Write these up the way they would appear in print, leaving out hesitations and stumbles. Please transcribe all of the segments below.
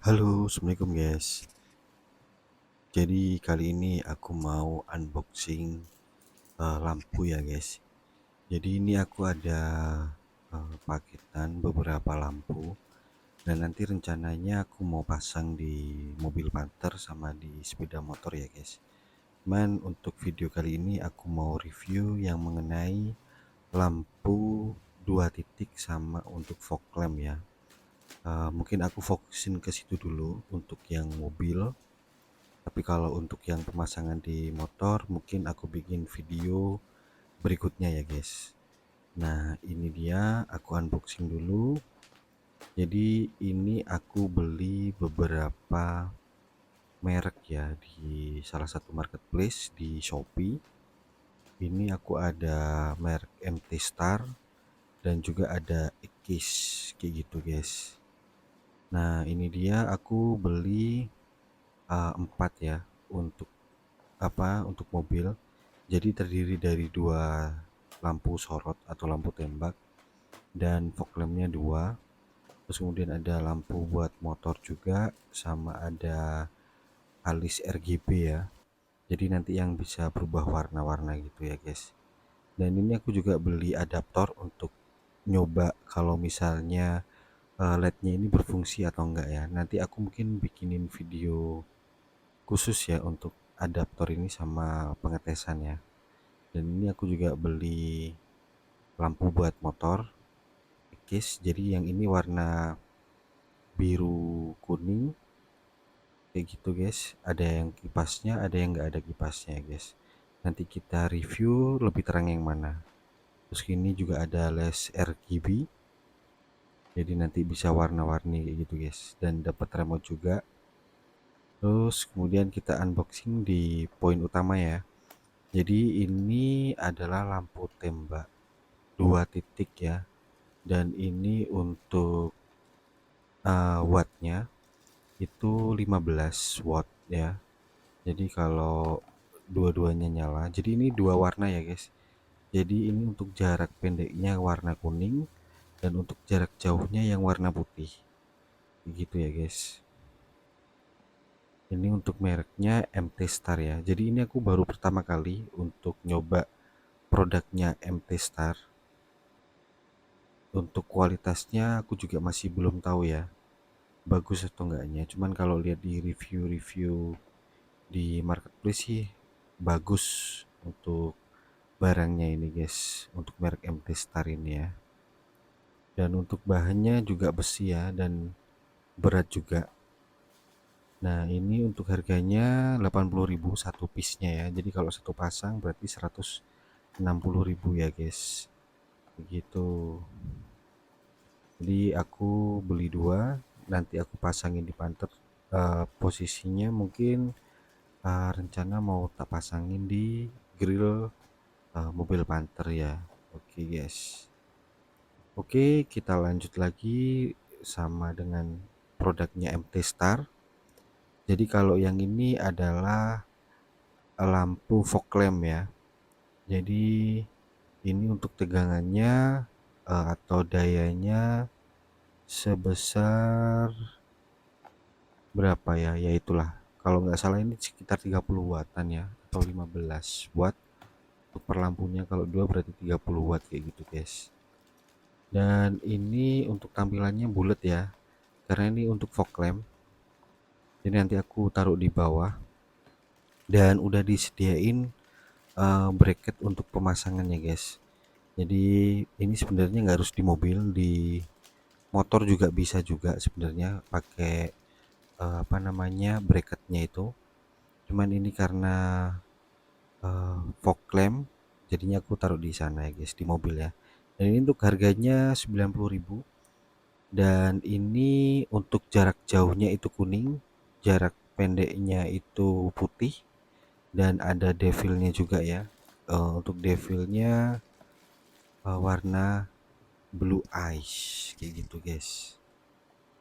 Halo, assalamualaikum guys. Jadi kali ini aku mau unboxing lampu ya guys. Jadi ini aku ada paketan beberapa lampu dan nanti rencananya aku mau pasang di mobil Panther sama di sepeda motor ya guys. Cuman untuk video kali ini aku mau review yang mengenai lampu dua titik sama untuk fog lamp ya. Mungkin aku fokusin ke situ dulu untuk yang mobil. Tapi kalau untuk yang pemasangan di motor mungkin aku bikin video berikutnya ya guys. Nah ini dia aku unboxing dulu. Jadi ini aku beli beberapa merek ya di salah satu marketplace di Shopee. Ini aku ada merek MT Star dan juga ada Ekis kayak gitu guys. Nah ini dia aku beli 4 ya untuk untuk mobil. Jadi terdiri dari dua lampu sorot atau lampu tembak dan fog lampnya dua. Terus kemudian ada lampu buat motor juga sama ada alis RGB ya. Jadi nanti yang bisa berubah warna-warna gitu ya guys. Dan ini aku juga beli adaptor untuk nyoba kalau misalnya LED-nya ini berfungsi atau enggak ya. Nanti aku mungkin bikinin video khusus ya untuk adaptor ini sama pengetesannya. Dan ini aku juga beli lampu buat motor Ekis, jadi yang ini warna biru kuning kayak gitu guys. Ada yang kipasnya, ada yang nggak ada kipasnya guys. Nanti kita review lebih terang yang mana. Terus ini juga ada les RGB, jadi nanti bisa warna-warni kayak gitu guys, dan dapat remote juga. Terus kemudian kita unboxing di poin utama ya. Jadi ini adalah lampu tembak dua titik ya, dan ini untuk wattnya itu 15 watt ya. Jadi kalau dua-duanya nyala, jadi ini dua warna ya guys. Jadi ini untuk jarak pendeknya warna kuning dan untuk jarak jauhnya yang warna putih gitu ya guys. Ini untuk mereknya MT Star ya. Jadi ini aku baru pertama kali untuk nyoba produknya MT Star. Untuk kualitasnya aku juga masih belum tahu ya bagus atau enggaknya. Cuman kalau lihat di review-review di marketplace sih bagus untuk barangnya ini guys, untuk merek MT Star ini ya. Dan untuk bahannya juga besi ya dan berat juga. Nah ini untuk harganya 80.000 satu piece-nya ya. Jadi kalau satu pasang berarti 160.000 ya guys, begitu. Jadi aku beli dua, nanti aku pasangin di Panther. Posisinya mungkin rencana mau tak pasangin di grill mobil Panther ya. Oke guys. Oke, kita lanjut lagi sama dengan produknya MT Star. Jadi kalau yang ini adalah lampu fog lamp ya. Jadi ini untuk tegangannya atau dayanya sebesar berapa ya? Ya itulah. Kalau nggak salah ini sekitar 30 wattan ya atau 15 watt. Untuk per lampunya kalau dua berarti 30 watt kayak gitu guys. Dan ini untuk tampilannya bulat ya, karena ini untuk fog lamp. Jadi nanti aku taruh di bawah dan udah disediain bracket untuk pemasangannya guys. Jadi ini sebenarnya nggak harus di mobil, di motor juga bisa juga sebenarnya pakai bracketnya itu. Cuman ini karena fog lamp jadinya aku taruh di sana ya guys, di mobil ya. Dan ini untuk harganya 90.000. Dan ini untuk jarak jauhnya itu kuning, jarak pendeknya itu putih, dan ada devilnya juga ya. Untuk devilnya warna blue ice kayak gitu guys.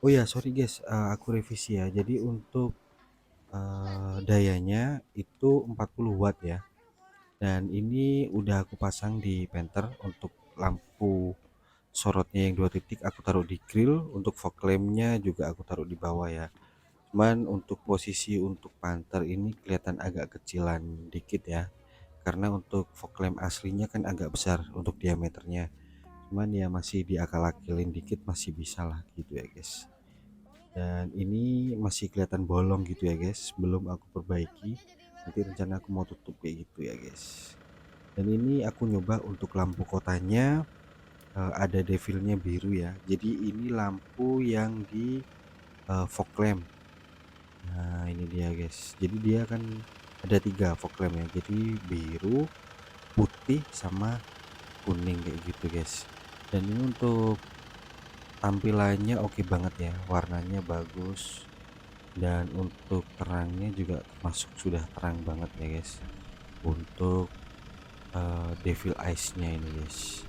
Oh ya sorry guys, aku revisi ya. Jadi untuk dayanya itu 40 watt ya. Dan ini udah aku pasang di Panther. Untuk lampu sorotnya yang dua titik aku taruh di grill, untuk fog lampnya juga aku taruh di bawah ya. Cuman untuk posisi untuk panter ini kelihatan agak kecilan dikit ya, karena untuk fog lamp aslinya kan agak besar untuk diameternya. Cuman ya masih diakal-akalin dikit, masih bisa lah gitu ya guys. Dan ini masih kelihatan bolong gitu ya guys, belum aku perbaiki. Nanti rencana aku mau tutup kayak gitu ya guys. Dan ini aku nyoba untuk lampu kotanya, ada devilnya biru ya. Jadi ini lampu yang di fog lamp. Nah ini dia guys, jadi dia kan ada 3 fog lamp ya, jadi biru, putih, sama kuning kayak gitu guys. Dan ini untuk tampilannya oke banget ya, warnanya bagus, dan untuk terangnya juga termasuk sudah terang banget ya guys. Untuk devil eyes nya ini guys,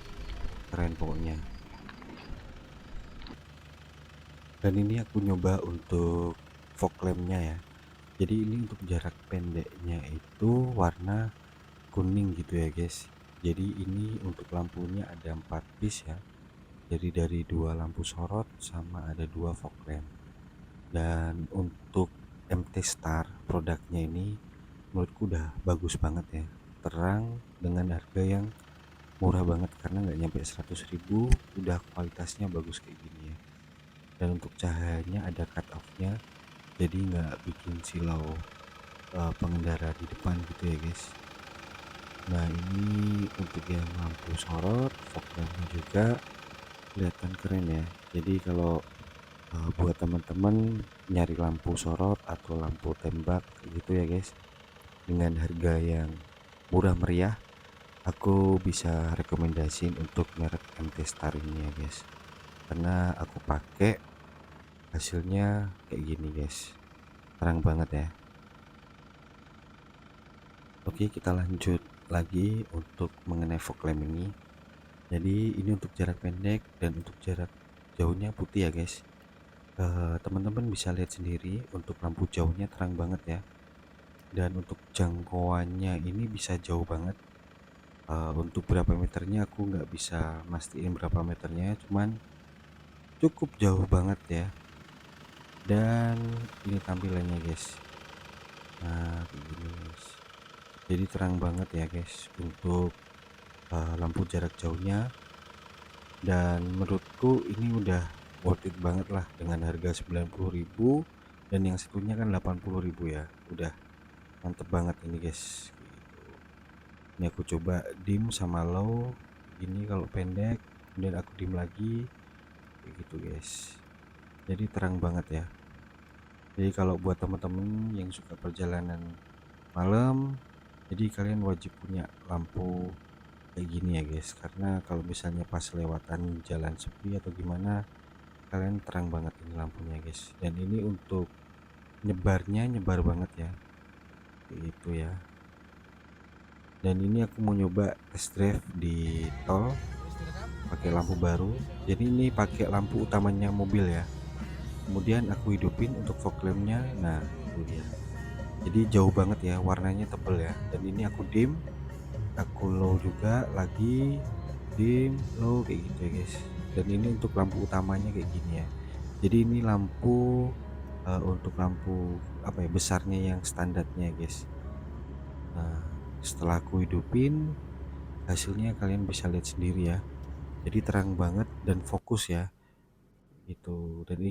keren pokoknya. Dan ini aku nyoba untuk fog lampnya ya, jadi ini untuk jarak pendeknya itu warna kuning gitu ya guys. Jadi ini untuk lampunya ada 4 piece ya, jadi dari 2 lampu sorot sama ada 2 fog lamp. Dan untuk MT Star produknya ini menurutku udah bagus banget ya, terang dengan harga yang murah banget karena nggak nyampe 100.000 udah kualitasnya bagus kayak gini ya. Dan untuk cahayanya ada cut off nya, jadi nggak bikin silau pengendara di depan gitu ya guys. Nah ini untuk yang lampu sorot, fog lampnya juga kelihatan keren ya. Jadi kalau buat teman-teman nyari lampu sorot atau lampu tembak kayak gitu ya guys, dengan harga yang murah meriah, aku bisa rekomendasiin untuk merek MT Star ini ya guys. Karena aku pakai, hasilnya kayak gini guys, terang banget ya. Oke, kita lanjut lagi untuk mengenai fog lamp ini. Jadi ini untuk jarak pendek dan untuk jarak jauhnya putih ya guys. Teman-teman bisa lihat sendiri untuk lampu jauhnya terang banget ya. Dan untuk jangkauannya ini bisa jauh banget. Untuk berapa meternya aku nggak bisa mastiin berapa meternya, cuman cukup jauh banget ya. Dan ini tampilannya guys. Nah kayak gini guys. Jadi terang banget ya guys untuk lampu jarak jauhnya. Dan menurutku ini udah worth it banget lah dengan harga 90.000, dan yang satunya kan 80.000 ya. Udah mantep banget ini guys gitu. Ini aku coba dim sama low gini kalau pendek, kemudian aku dim lagi kayak gitu guys. Jadi terang banget ya. Jadi kalau buat temen-temen yang suka perjalanan malam, jadi kalian wajib punya lampu kayak gini ya guys, karena kalau misalnya pas lewatan jalan sepi atau gimana, kalian terang banget ini lampunya guys. Dan ini untuk nyebarnya nyebar banget ya kayak gitu ya. Dan ini aku mau nyoba test drive di tol pakai lampu baru. Jadi ini pakai lampu utamanya mobil ya, kemudian aku hidupin untuk fog lampnya. Nah itu dia, jadi jauh banget ya, warnanya tebel ya. Dan ini aku dim, aku low juga lagi, dim low kayak gitu ya guys. Dan ini untuk lampu utamanya kayak gini ya. Jadi ini lampu untuk lampu apa ya, besarnya yang standarnya ya guys. Nah setelah aku hidupin, hasilnya kalian bisa lihat sendiri ya. Jadi terang banget dan fokus ya gitu. Dan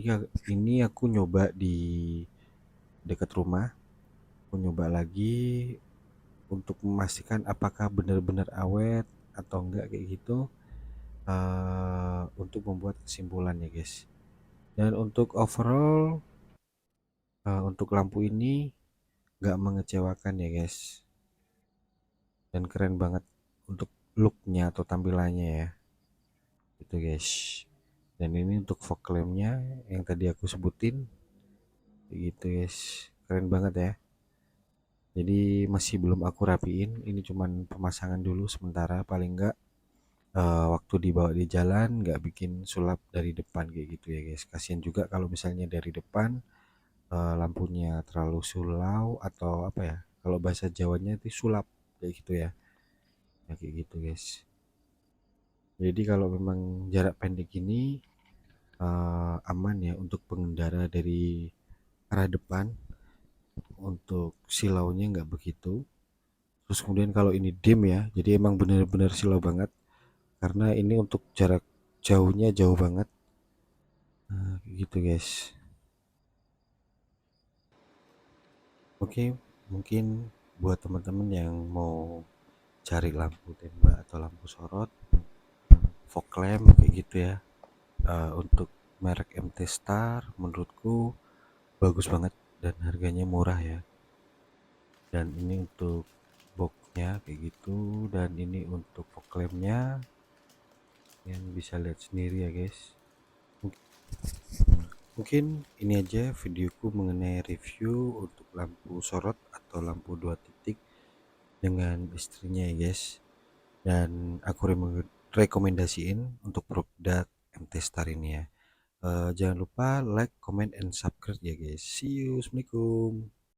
ini aku nyoba di dekat rumah, aku nyoba lagi untuk memastikan apakah benar-benar awet atau enggak kayak gitu, untuk membuat kesimpulan ya guys. Dan untuk overall, untuk lampu ini nggak mengecewakan ya guys, dan keren banget untuk looknya atau tampilannya ya itu guys. Dan ini untuk fog lampnya yang tadi aku sebutin gitu guys, keren banget ya. Jadi masih belum aku rapiin, ini cuman pemasangan dulu sementara, paling enggak waktu dibawa di jalan nggak bikin sulap dari depan kayak gitu ya guys. Kasian juga kalau misalnya dari depan lampunya terlalu sulau atau apa ya, kalau bahasa Jawanya itu sulap kayak gitu ya. Ya kayak gitu guys. Jadi kalau memang jarak pendek ini aman ya untuk pengendara dari arah depan, untuk silaunya nggak begitu. Terus kemudian kalau ini dim ya, jadi emang bener-bener silau banget karena ini untuk jarak jauhnya jauh banget. Nah, kayak gitu guys. Oke, mungkin buat teman-teman yang mau cari lampu tembak atau lampu sorot, fog lamp kayak gitu ya. Untuk merek MT Star menurutku bagus banget dan harganya murah ya. Dan ini untuk boxnya kayak gitu, dan ini untuk fog lampnya yang bisa lihat sendiri ya guys. Mungkin ini aja videoku mengenai review untuk lampu sorot atau lampu 2 titik dengan istrinya ya guys. Dan aku rekomendasiin untuk produk MT Star ini ya. Jangan lupa like, comment, and subscribe ya guys. See you. Assalamualaikum.